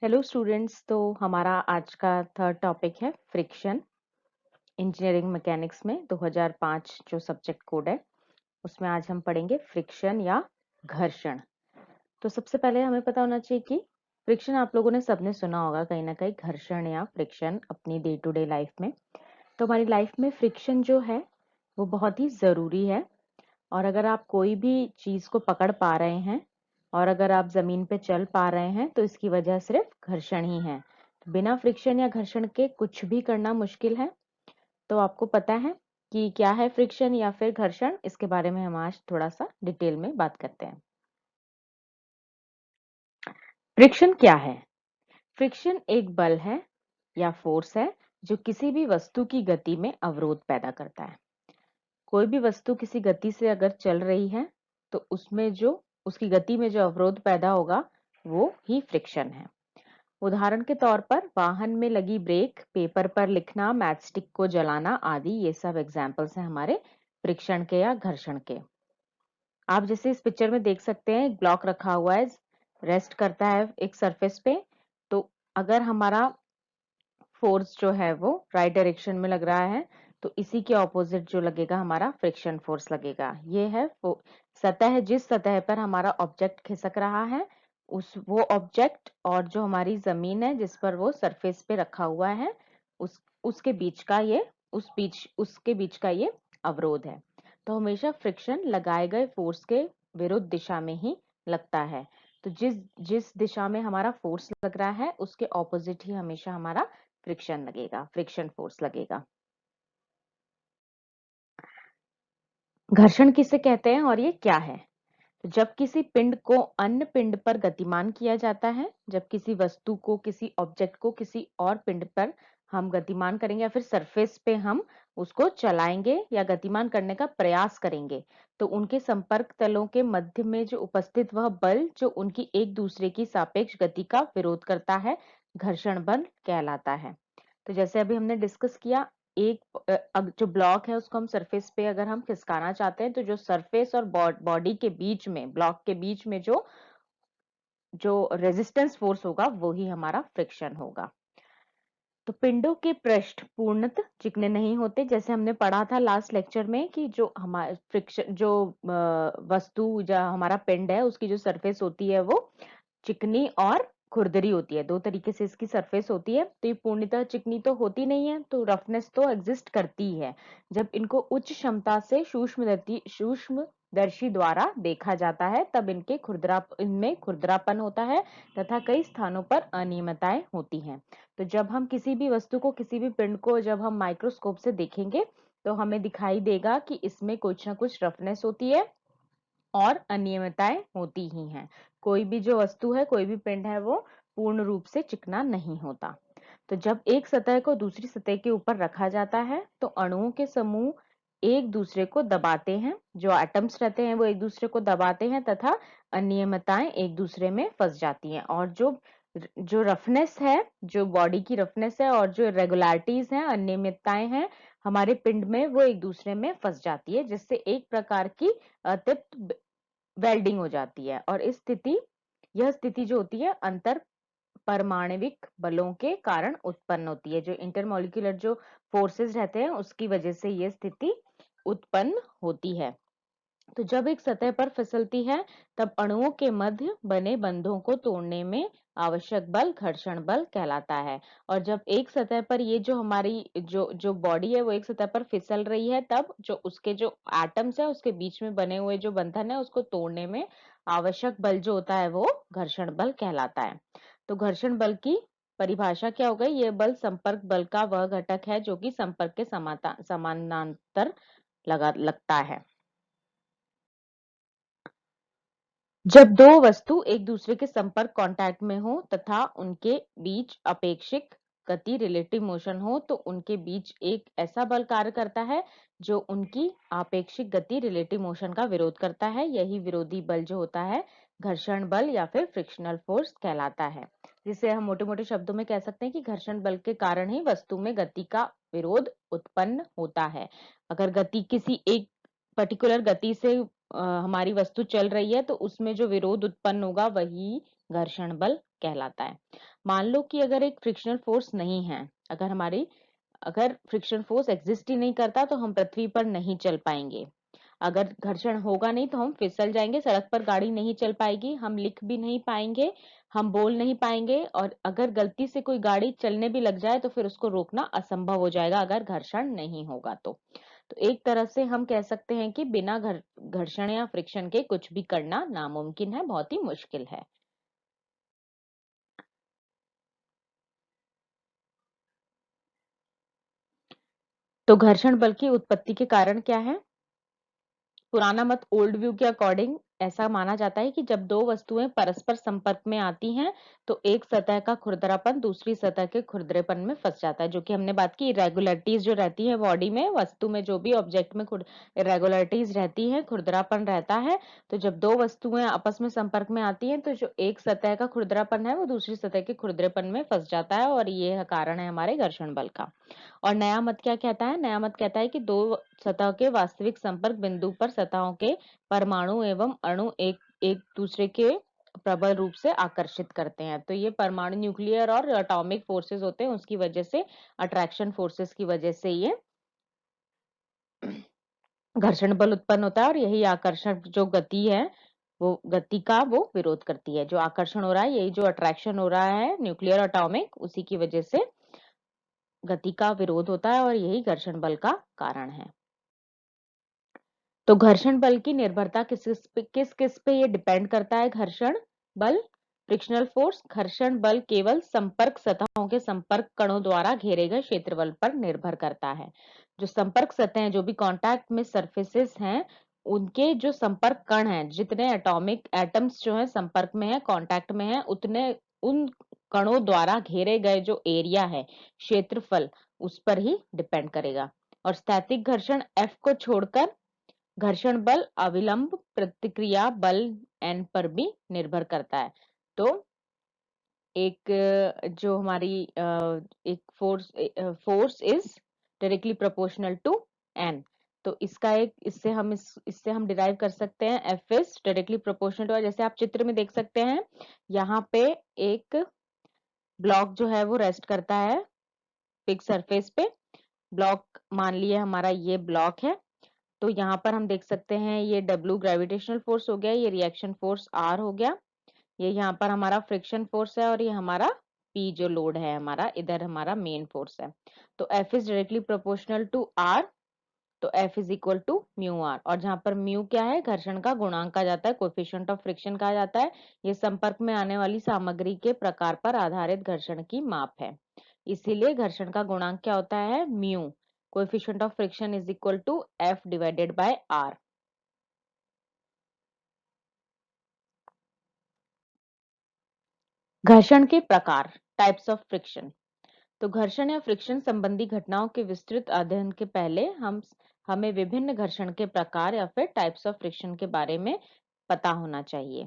Hello students. तो हमारा आज का थर्ड टॉपिक है फ्रिक्शन। इंजीनियरिंग मैकेनिक्स में 2005 जो सब्जेक्ट कोड है उसमें आज हम पढ़ेंगे फ्रिक्शन या घर्षण। तो सबसे पहले हमें पता होना चाहिए कि फ्रिक्शन आप लोगों ने सबने सुना होगा कहीं ना कहीं, घर्षण या फ्रिक्शन अपनी डे टू डे लाइफ में। तो हमारी लाइफ में फ्रिक्शन जो है वो बहुत ही ज़रूरी है। और अगर आप कोई भी चीज़ को पकड़ पा रहे हैं और अगर आप जमीन पे चल पा रहे हैं तो इसकी वजह सिर्फ घर्षण ही है। बिना फ्रिक्शन या घर्षण के कुछ भी करना मुश्किल है। तो आपको पता है कि क्या है फ्रिक्शन या फिर घर्षण, इसके बारे में हम आज थोड़ा सा डिटेल में बात करते हैं। फ्रिक्शन क्या है? फ्रिक्शन एक बल है या फोर्स है जो किसी भी वस्तु की गति में अवरोध पैदा करता है। कोई भी वस्तु किसी गति से अगर चल रही है तो उसमें जो उसकी गति में जो अवरोध पैदा होगा वो ही फ्रिक्शन है। उदाहरण के तौर पर वाहन में लगी ब्रेक, पेपर पर लिखना, मैचस्टिक को जलाना आदि, ये सब एग्जाम्पल्स हैं हमारे फ्रिक्शन के या घर्षण के। आप जैसे इस पिक्चर में देख सकते हैं, एक ब्लॉक रखा हुआ है, रेस्ट करता है एक सरफेस पे। तो अगर हमारा फोर्स जो है वो राइट डायरेक्शन में लग रहा है तो इसी के ऑपोजिट जो लगेगा हमारा फ्रिक्शन फोर्स लगेगा। ये है सतह, जिस सतह पर हमारा ऑब्जेक्ट खिसक रहा है उस वो ऑब्जेक्ट और जो हमारी जमीन है जिस पर वो सरफेस पे रखा हुआ है उसके बीच का ये उसके बीच का ये अवरोध है। तो हमेशा फ्रिक्शन लगाए गए फोर्स के विरुद्ध दिशा में ही लगता है। तो जिस जिस दिशा में हमारा फोर्स लग रहा है उसके ऑपोजिट ही हमेशा हमारा फ्रिक्शन लगेगा, फ्रिक्शन फोर्स लगेगा। घर्षण किसे कहते हैं और ये क्या है? तो जब किसी पिंड को अन्य पिंड पर गतिमान किया जाता है, जब किसी वस्तु को, किसी ऑब्जेक्ट को किसी और पिंड पर हम गतिमान करेंगे या फिर सरफेस पे हम उसको चलाएंगे या गतिमान करने का प्रयास करेंगे, तो उनके संपर्क तलों के मध्य में जो उपस्थित वह बल जो उनकी एक दूसरे की सापेक्ष गति का विरोध करता है, घर्षण बल कहलाता है। तो जैसे अभी हमने डिस्कस किया, जो ब्लॉक है उसको हम सरफेस पे अगर हम खिसकाना चाहते हैं तो जो सरफेस और बॉडी के बीच में, ब्लॉक के बीच में जो जो रेजिस्टेंस फोर्स होगा वो ही हमारा फ्रिक्शन होगा। तो पिंडों के पृष्ठ पूर्णतः चिकने नहीं होते, जैसे हमने पढ़ा था लास्ट लेक्चर में कि जो हमारा फ्रिक्शन जो वस्तु जो हमारा पिंड है उसकी जो सरफेस होती है वो चिकनी और खुरदरी होती है। दो तरीके से इसकी सरफेस होती है। तो ये पूर्णतः चिकनी तो होती नहीं है, तो रफनेस तो एग्जिस्ट करती है। जब इनको उच्च क्षमता से सूक्ष्मदर्शी द्वारा देखा जाता है तब इनमें खुरदरापन होता है तथा कई स्थानों पर अनियमितताएं होती हैं। तो जब हम किसी भी वस्तु को, किसी भी पिंड को जब हम माइक्रोस्कोप से देखेंगे तो हमें दिखाई देगा कि इसमें कुछ ना कुछ रफनेस होती है और अनियमितताएं होती ही हैं। कोई भी जो वस्तु है, कोई भी पिंड है, वो पूर्ण रूप से चिकना नहीं होता। तो जब एक सतह को दूसरी सतह के ऊपर रखा जाता है तो अणुओं के समूह एक दूसरे को दबाते हैं, जो एटम्स रहते हैं वो एक दूसरे को दबाते हैं तथा अनियमितताएं एक दूसरे में फंस जाती हैं। और जो जो रफनेस है, जो बॉडी की रफनेस है और जो रेगुलरिटीज हैं, अनियमितताएं हैं हमारे पिंड में, वो एक दूसरे में फंस जाती है, जिससे एक प्रकार की अतिप्त वेल्डिंग हो जाती है। और यह स्थिति जो होती है अंतर परमाणविक बलों के कारण उत्पन्न होती है। जो इंटरमॉलिक्यूलर जो फोर्सेस रहते हैं उसकी वजह से यह स्थिति उत्पन्न होती है। तो जब एक सतह पर फिसलती है तब अणुओं के मध्य बने बंधों को तोड़ने में आवश्यक बल घर्षण बल कहलाता है। और जब एक सतह पर ये जो हमारी जो जो बॉडी है वो एक सतह पर फिसल रही है तब जो उसके जो एटम्स है उसके बीच में बने हुए जो बंधन है उसको तोड़ने में आवश्यक बल जो होता है वो घर्षण बल कहलाता है। तो घर्षण बल की परिभाषा क्या हो गई? यह बल संपर्क बल का वह घटक है जो कि संपर्क के समानांतर लगता है। जब दो वस्तु एक दूसरे के संपर्क कांटेक्ट में हो तथा उनके बीच अपेक्षिक गति रिलेटिव मोशन हो तो उनके बीच एक ऐसा बल कार्य करता है जो उनकी आपेक्षिक गति रिलेटिव मोशन का विरोध करता है। यही विरोधी बल जो होता है घर्षण बल या फिर फ्रिक्शनल फोर्स कहलाता है। जिसे हम मोटे मोटे शब्दों में कह सकते हैं कि घर्षण बल के कारण ही वस्तु में गति का विरोध उत्पन्न होता है। अगर गति किसी एक पर्टिकुलर गति से हमारी वस्तु चल रही है तो उसमें जो विरोध उत्पन्न होगा वही घर्षण बल कहलाता है। मान लो कि अगर एक फ्रिक्शनल फोर्स नहीं है, अगर फ्रिक्शन फोर्स एग्जिस्ट ही नहीं करता तो हम पृथ्वी पर नहीं चल पाएंगे। अगर घर्षण होगा नहीं तो हम फिसल जाएंगे, सड़क पर गाड़ी नहीं चल पाएगी, हम लिख भी नहीं पाएंगे, हम बोल नहीं पाएंगे, और अगर गलती से कोई गाड़ी चलने भी लग जाए तो फिर उसको रोकना असंभव हो जाएगा अगर घर्षण नहीं होगा तो एक तरह से हम कह सकते हैं कि बिना घर्षण या फ्रिक्शन के कुछ भी करना नामुमकिन है, बहुत ही मुश्किल है। तो घर्षण बल की उत्पत्ति के कारण क्या है? पुराना मत ओल्ड व्यू के अकॉर्डिंग ऐसा माना जाता है कि जब दो वस्तुएं परस्पर संपर्क में आती हैं तो एक सतह का खुरदरापन दूसरी सतह के खुरदरेपन में फंस जाता है, जो कि हमने बात की इरेगुलरिटीज जो रहती है बॉडी में, वस्तु में, जो भी ऑब्जेक्ट में इरेगुलरिटीज रहती है, खुरदरापन रहता है। तो जब दो वस्तुएं आपस में संपर्क में आती हैं तो जो एक सतह का खुरदरापन है वो दूसरी सतह के खुरदरेपन में फंस जाता है, और ये कारण है हमारे घर्षण बल का। और नया मत क्या कहता है? नया मत कहता है कि दो सतह के वास्तविक संपर्क बिंदु पर सतहों के परमाणु एवं अणु एक एक दूसरे के प्रबल रूप से आकर्षित करते हैं। तो ये परमाणु न्यूक्लियर और एटॉमिक फोर्सेस होते हैं, उसकी वजह से, अट्रैक्शन फोर्सेस की वजह से ये घर्षण बल उत्पन्न होता है, और यही आकर्षण जो गति है वो गति का वो विरोध करती है। जो आकर्षण हो रहा है, यही जो अट्रैक्शन हो रहा है न्यूक्लियर एटॉमिक, उसी की वजह से गति का विरोध होता है, और यही घर्षण बल का कारण है। तो घर्षण बल की निर्भरता किस किस पे ये डिपेंड करता है? घर्षण बल, फ्रिक्शनल फोर्स, घर्षण बल केवल संपर्क सतहों के संपर्क कणों द्वारा घेरे गए क्षेत्रफल पर निर्भर करता है। जो संपर्क सतहें, जो भी कांटेक्ट में सरफेसेस हैं, उनके जो संपर्क कण हैं, जितने एटॉमिक एटम्स जो है संपर्क में है, कांटेक्ट में है, उतने उन कणों द्वारा घेरे गए जो एरिया है, क्षेत्रफल, उस पर ही डिपेंड करेगा। और स्थैतिक घर्षण F को छोड़कर घर्षण बल अविलंब प्रतिक्रिया बल N पर भी निर्भर करता है। तो एक जो हमारी एक force is directly proportional to N। तो इसका एक इससे हम डिराइव कर सकते हैं F is directly proportional to, जैसे आप चित्र में देख सकते हैं, यहाँ पे एक ब्लॉक जो है वो रेस्ट करता है फिक्स सरफेस पे। ब्लॉक मान लिए हमारा ये ब्लॉक है, तो यहाँ पर हम देख सकते हैं ये W ग्रेविटेशनल फोर्स हो गया, ये रिएक्शन फोर्स R हो गया, ये यहाँ पर हमारा फ्रिक्शन फोर्स है, और ये हमारा P जो लोड है हमारा, इधर हमारा मेन फोर्स है। तो F is directly proportional to R, तो F is equal to mu R, और जहां पर म्यू क्या है? घर्षण का गुणांक कहा जाता है, कोएफिशिएंट ऑफ फ्रिक्शन कहा जाता है। ये संपर्क में आने वाली सामग्री के प्रकार पर आधारित घर्षण की माप है, इसीलिए घर्षण का गुणांक क्या होता है? Mu, coefficient of friction is equal to F divided by R। घर्षण के प्रकार, टाइप्स ऑफ फ्रिक्शन। तो घर्षण या फ्रिक्शन संबंधी घटनाओं के विस्तृत अध्ययन के पहले हमें विभिन्न घर्षण के प्रकार या फिर टाइप्स ऑफ फ्रिक्शन के बारे में पता होना चाहिए।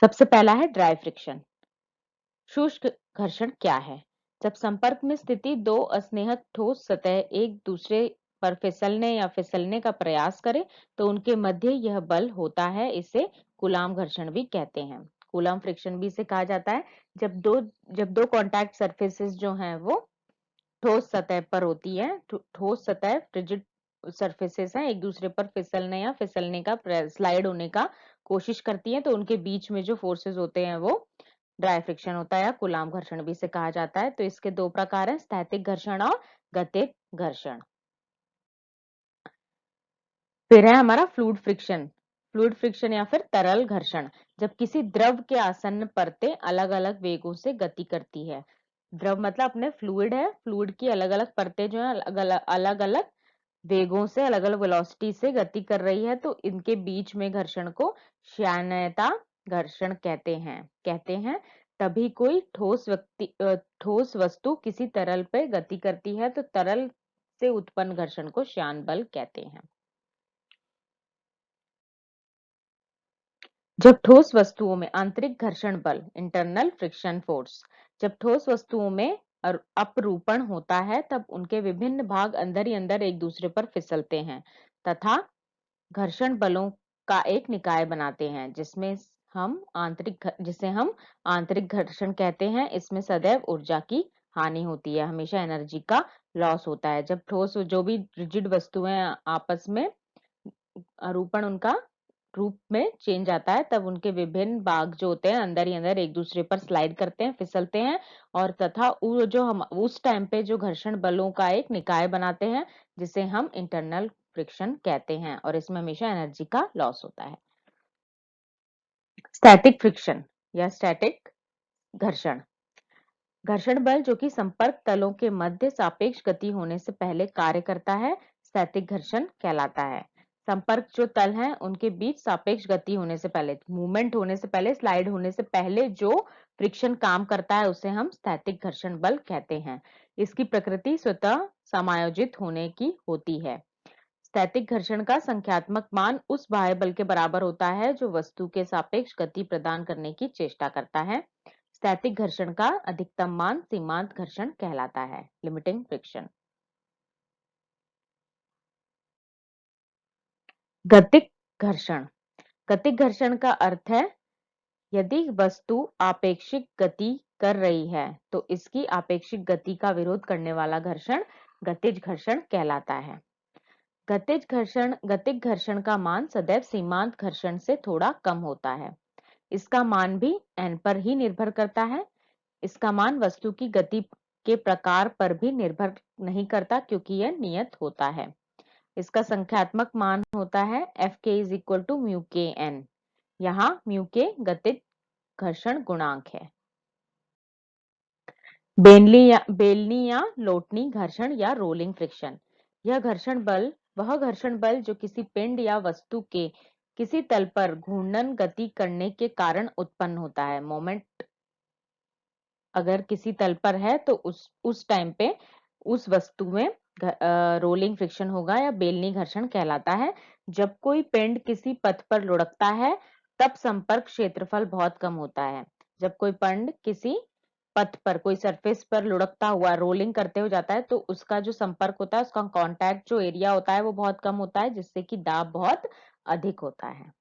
सबसे पहला है ड्राई फ्रिक्शन। शुष्क घर्षण क्या है? जब संपर्क में स्थिति दो अस्नेहत ठोस सतह एक दूसरे पर फिसलने या फिसलने का प्रयास करें तो उनके मध्य यह बल होता है, इसे कूलाम घर्षण भी कहते हैं। कूलाम फ्रिक्शन भी इसे कहा जाता है। जब दो कांटेक्ट सरफेसेस जो हैं वो ठोस सतह पर होती है, ठोस सतह फ्रिजिड सरफेसेस हैं, एक दूसरे पर फिसलने या फिसलने का स्लाइड होने का कोशिश करती हैं, तो उनके बीच में जो फोर्सेस होते हैं वो ड्राई फ्रिक्शन होता है, या कूलाम घर्षण भी इसे कहा जाता है। तो इसके दो प्रकार हैं, स्थैतिक घर्षण और गतिज घर्षण। फिर है हमारा फ्लूइड फ्रिक्शन। फ्लूइड फ्रिक्शन या फिर तरल घर्षण, जब किसी द्रव के आसन्न परतें अलग अलग वेगों से गति करती है। द्रव मतलब अपने फ्लूइड है, फ्लूइड की अलग अलग परतें जो है अलग अलग वेगों से, अलग अलग वेलोसिटी से गति कर रही है, तो इनके बीच में घर्षण को श्यानता घर्षण कहते हैं। तभी कोई ठोस वस्तु किसी तरल पे गति करती है तो तरल से उत्पन्न घर्षण को श्यान बल कहते हैं। जब ठोस वस्तुओं में आंतरिक घर्षण बल, इंटरनल फ्रिक्शन फोर्स, जब ठोस वस्तुओं में अपरूपण होता है तब उनके विभिन्न भाग अंदर ही अंदर एक दूसरे पर फिसलते हैं तथा घर्षण बलों का एक निकाय बनाते हैं, जिसमें जिसे हम आंतरिक घर्षण कहते हैं, इसमें सदैव ऊर्जा की हानि होती है, हमेशा एनर्जी का लॉस होता है। जब ठोस जो भी रिजिड वस्तुएं आपस में आरूपण उनका रूप में चेंज आता है, तब उनके विभिन्न भाग जो होते हैं अंदर ही अंदर एक दूसरे पर स्लाइड करते हैं, फिसलते हैं, और तथा वो जो हम उस टाइम पे जो घर्षण बलों का एक निकाय बनाते हैं, जिसे हम इंटरनल फ्रिक्शन कहते हैं, और इसमें हमेशा एनर्जी का लॉस होता है। स्टैटिक फ्रिक्शन या स्टैटिक घर्षण, घर्षण बल जो कि संपर्क तलों के मध्य सापेक्ष गति होने से पहले कार्य करता है, स्थैतिक घर्षण कहलाता है। संपर्क जो तल हैं उनके बीच सापेक्ष गति होने से पहले, मूवमेंट होने से पहले, स्लाइड होने से पहले जो फ्रिक्शन काम करता है उसे हम स्थैतिक घर्षण बल कहते हैं। इसकी प्रकृति स्वतः समायोजित होने की होती है। स्थैतिक घर्षण का संख्यात्मक मान उस बाह्य बल के बराबर होता है जो वस्तु के सापेक्ष गति प्रदान करने की चेष्टा करता है। स्थैतिक घर्षण का अधिकतम मान सीमांत घर्षण कहलाता है, लिमिटिंग फ्रिक्शन। गतिक घर्षण, गतिक घर्षण का अर्थ है यदि वस्तु आपेक्षिक गति कर रही है तो इसकी आपेक्षिक गति का विरोध करने वाला घर्षण गतिज घर्षण कहलाता है। गतिक घर्षण का मान सदैव सीमांत घर्षण से थोड़ा कम होता है। इसका मान भी n पर ही निर्भर करता है। इसका मान वस्तु की गति के प्रकार पर भी निर्भर नहीं करता क्योंकि यह नियत होता है। इसका संख्यात्मक मान होता है Fk is equal to mu k N. यहाँ म्यू के गतिज घर्षण गुणांक है। बेलनी या लोटनी घर्षण या रोलिंग फ्रिक्शन, यह घर्षण बल वह घर्षण बल जो किसी पिंड या वस्तु के किसी तल पर घूर्णन गति करने के कारण उत्पन्न होता है। मोमेंट अगर किसी तल पर है तो उस टाइम पे उस वस्तु में रोलिंग फ्रिक्शन होगा या बेलनी घर्षण कहलाता है। जब कोई पिंड किसी पथ पर लुढ़कता है तब संपर्क क्षेत्रफल बहुत कम होता है। जब कोई पिंड किसी पथ पर, कोई सरफेस पर लुढ़कता हुआ रोलिंग करते हुए जाता है तो उसका जो संपर्क होता है, उसका कांटेक्ट जो एरिया होता है वो बहुत कम होता है, जिससे कि दाब बहुत अधिक होता है।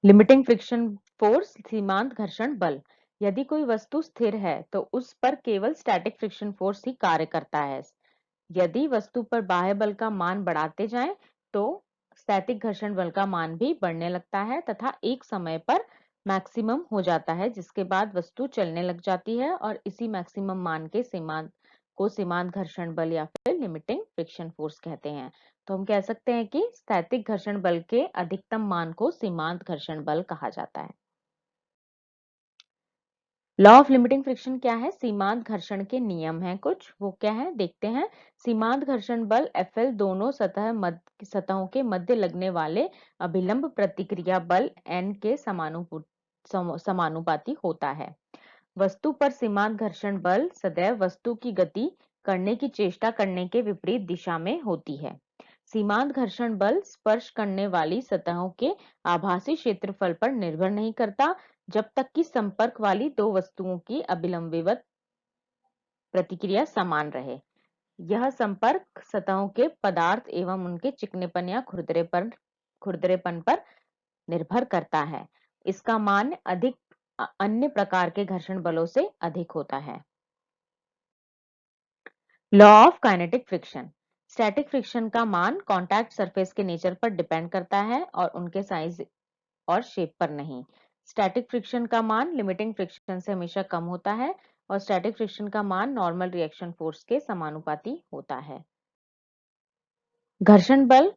लिमिटिंग फ्रिक्शन फोर्स, सीमांत घर्षण बल, यदि कोई वस्तु स्थिर है तो उस पर केवल स्टैटिक फ्रिक्शन फोर्स ही कार्य करता है। यदि वस्तु पर बाह्य बल का मान बढ़ाते जाएं तो स्थैतिक घर्षण बल का मान भी बढ़ने लगता है तथा एक समय पर मैक्सिमम हो जाता है, जिसके बाद वस्तु चलने लग जाती है, और इसी मैक्सिमम मान के सीमांत घर्षण बल या फिर लिमिटिंग फ्रिक्शन फोर्स कहते हैं। तो हम कह सकते हैं कि स्थैतिक घर्षण बल के अधिकतम मान को सीमांत घर्षण बल कहा जाता है। लॉ ऑफ लिमिटिंग फ्रिक्शन क्या है? सीमांत घर्षण के नियम हैं कुछ, वो क्या है देखते हैं। सीमांत घर्षण बल Fl दोनों सतहों के मध्य लगने वाले अभिलंब प्रतिक्रिया बल N के समानुपाती होता है। वस्तु पर सीमांत घर्षण बल सदैव वस्तु की गति करने की चेष्टा करने के विपरीत दिशा में होती है। सीमांत घर्षण बल स्पर्श करने वाली सतहों के आभासी क्षेत्रफल पर निर्भर नहीं करता जब तक कि संपर्क वाली दो वस्तुओं की अभिलंबित प्रतिक्रिया समान रहे। यह संपर्क सतहों के पदार्थ एवं उनके चिकनेपन या खुरदरेपन पर निर्भर करता है। इसका मान अन्य प्रकार के घर्षण बलों से अधिक होता है। Law of kinetic friction, static friction का मान कॉन्टैक्ट सरफेस के नेचर पर डिपेंड करता है और उनके साइज और शेप पर नहीं। स्टैटिक फ्रिक्शन का मान लिमिटिंग फ्रिक्शन से हमेशा कम होता है और स्टैटिक फ्रिक्शन का मान नॉर्मल रिएक्शन फोर्स के समानुपाती होता है। घर्षण बल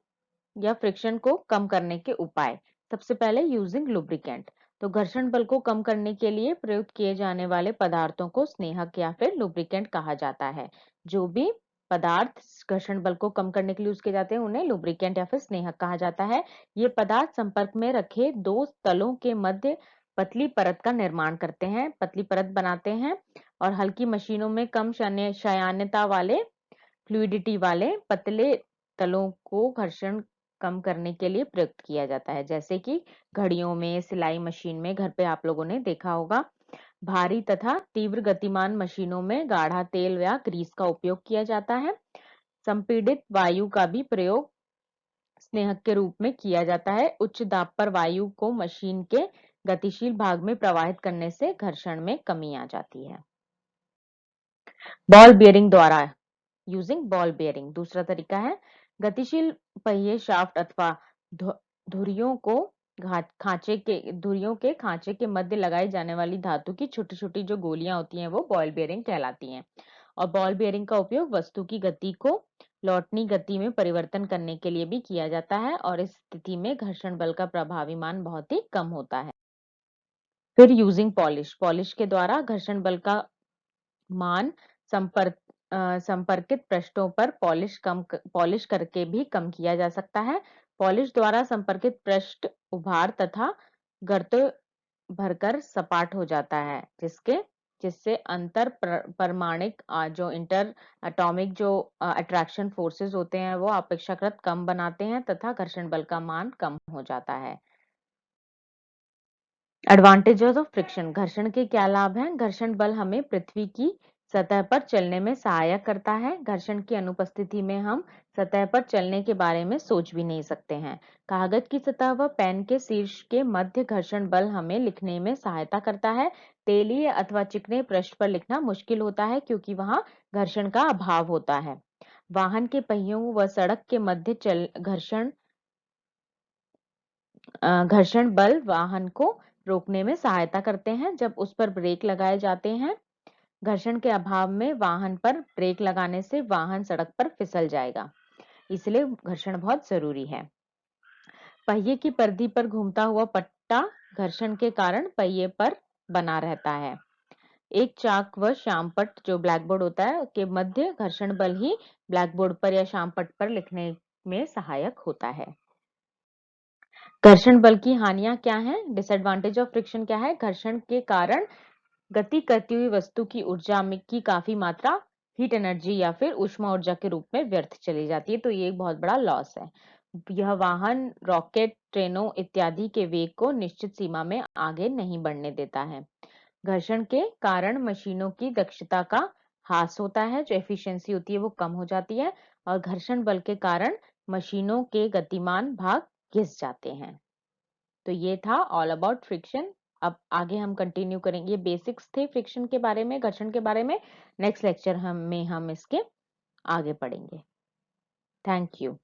या फ्रिक्शन को कम करने के उपाय, सबसे पहले यूजिंग लुब्रिकेंट। तो घर्षण बल को कम करने के लिए प्रयुक्त किए जाने वाले पदार्थों को स्नेहक या फिर लुब्रिकेंट कहा जाता है। जो भी पदार्थ घर्षण बल को कम करने के लिए यूज किए जाते हैं उन्हें लुब्रिकेंट या फिर स्नेहक कहा जाता है। ये पदार्थ संपर्क में रखे दो तलों के मध्य पतली परत का निर्माण करते हैं, पतली परत बनाते हैं, और हल्की मशीनों में कम शयान्यता वाले फ्लूइडिटी वाले पतले तलों को घर्षण कम करने के लिए प्रयुक्त किया जाता है, जैसे कि घड़ियों में, सिलाई मशीन में, घर पे आप लोगों ने देखा होगा। भारी तथा तीव्र गतिमान मशीनों में गाढ़ा तेल या ग्रीस का उपयोग किया जाता है। संपीड़ित वायु का भी प्रयोग स्नेहक के रूप में किया जाता है। उच्च दाब पर वायु को मशीन के गतिशील भाग में प्रवाहित करने से घर्षण में कमी आ जाती है। बॉल बेयरिंग द्वारा यूजिंग बॉल बेयरिंग दूसरा तरीका है। गतिशील पहिए शाफ्ट अथवा धुरियों को धुरियों के खांचे के मध्य लगाई जाने वाली धातु की छोटी छोटी जो गोलियां होती हैं वो बॉल बेयरिंग कहलाती हैं। और बॉल बेयरिंग का उपयोग वस्तु की गति को लौटनी गति में परिवर्तन करने के लिए भी किया जाता है, और इस स्थिति में घर्षण बल का प्रभावी मान बहुत ही कम होता है। फिर यूजिंग पॉलिश के द्वारा घर्षण बल का मान संपर्कित पृष्ठों पर पॉलिश करके भी कम किया जा सकता है। पॉलिश द्वारा संपर्कित पृष्ठ उभार तथा गर्तों भरकर सपाट हो जाता है, जिससे अंतर परमाणिक जो इंटर एटॉमिक जो अट्रैक्शन फोर्सेस होते हैं वो अपेक्षाकृत कम बनाते हैं तथा घर्षण बल का मान कम हो जाता है। एडवांटेजेस ऑफ फ्रिक्शन, घर्षण के क्या लाभ हैं? घर्षण बल हमें पृथ्वी की सतह पर चलने में सहायक करता है। घर्षण की अनुपस्थिति में हम सतह पर चलने के बारे में सोच भी नहीं सकते हैं। कागज की सतह व पेन के शीर्ष के मध्य घर्षण बल हमें लिखने में सहायता करता है। तेलीय अथवा चिकने पृष्ठ पर लिखना मुश्किल होता है क्योंकि वहां घर्षण का अभाव होता है। वाहन के पहियों व सड़क के मध्य घर्षण बल वाहन को रोकने में सहायता करते हैं जब उस पर ब्रेक लगाए जाते हैं। घर्षण के अभाव में वाहन पर ब्रेक लगाने से वाहन सड़क पर फिसल जाएगा, इसलिए घर्षण बहुत जरूरी है। पहिए की परिधि पर घूमता हुआ पट्टा घर्षण के कारण पहिए पर बना रहता है। एक चाक व श्यामपट्ट जो ब्लैकबोर्ड होता है के मध्य घर्षण बल ही ब्लैकबोर्ड पर या श्यामपट्ट पर लिखने में सहायक होता है। घर्षण बल की हानियां क्या हैं? डिसएडवांटेज ऑफ फ्रिक्शन क्या है? घर्षण के कारण गति करती हुई वस्तु की ऊर्जा में की काफी मात्रा हीट एनर्जी या फिर ऊष्मा ऊर्जा के रूप में व्यर्थ चली जाती है, तो ये एक बहुत बड़ा लॉस है। यह वाहन, रॉकेट, ट्रेनों इत्यादि के वेग को निश्चित सीमा में आगे नहीं बढ़ने देता है। घर्षण के कारण मशीनों की दक्षता का ह्रास होता है, जो एफिशिएंसी होती है वो कम हो जाती है, और घर्षण बल के कारण मशीनों के गतिमान भाग घिस जाते हैं। तो ये था ऑल अबाउट फ्रिक्शन। अब आगे हम कंटिन्यू करेंगे। बेसिक्स थे फ्रिक्शन के बारे में, घर्षण के बारे में। नेक्स्ट लेक्चर हम इसके आगे पढ़ेंगे। Thank you.